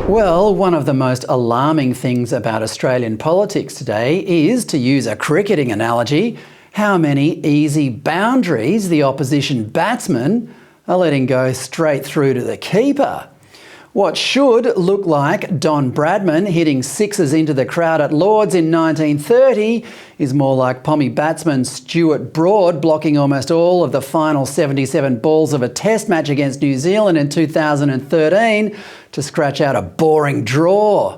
Well, one of the most alarming things about Australian politics today is, to use a cricketing analogy, how many easy boundaries the opposition batsmen are letting go straight through to the keeper. What should look like Don Bradman hitting sixes into the crowd at Lords in 1930 is more like Pommy batsman Stuart Broad blocking almost all of the final 77 balls of a test match against New Zealand in 2013 to scratch out a boring draw.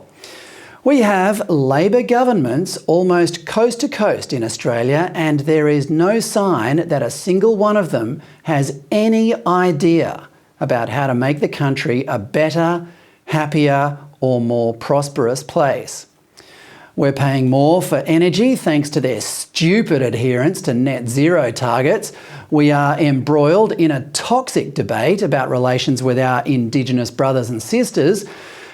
We have Labor governments almost coast to coast in Australia, and there is no sign that a single one of them has any idea about how to make the country a better, happier or more prosperous place. We're paying more for energy thanks to their stupid adherence to net zero targets. We are embroiled in a toxic debate about relations with our Indigenous brothers and sisters.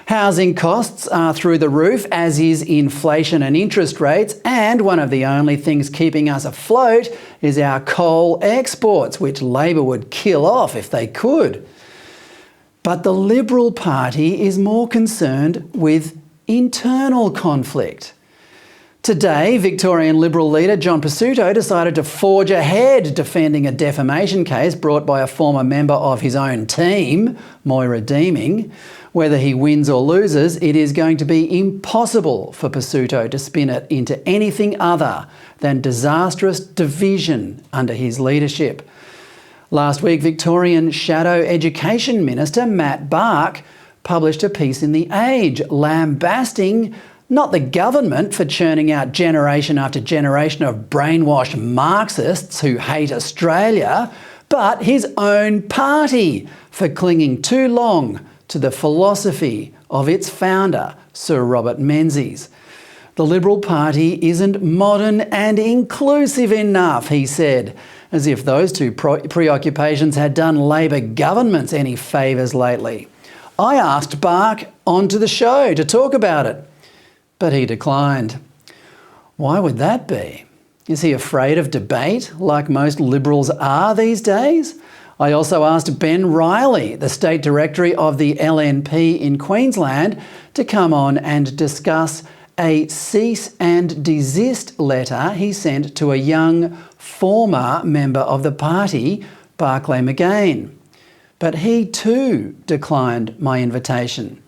Housing costs are through the roof, as is inflation and interest rates, and one of the only things keeping us afloat is our coal exports, which Labor would kill off if they could. But the Liberal Party is more concerned with internal conflict. Today, Victorian Liberal leader John Pesutto decided to forge ahead defending a defamation case brought by a former member of his own team, Moira Deeming. Whether he wins or loses, it is going to be impossible for Pesutto to spin it into anything other than disastrous division under his leadership. Last week, Victorian Shadow Education Minister Matt Bach published a piece in The Age lambasting not the government for churning out generation after generation of brainwashed Marxists who hate Australia, but his own party for clinging too long to the philosophy of its founder, Sir Robert Menzies. The Liberal Party isn't modern and inclusive enough, he said, as if those two preoccupations had done Labor governments any favours lately. I asked Bach onto the show to talk about it, but he declined. Why would that be? Is he afraid of debate, like most Liberals are these days? I also asked Ben Riley, the State Directory of the LNP in Queensland, to come on and discuss a cease and desist letter he sent to a young former member of the party, Barclay McGain. But he too declined my invitation.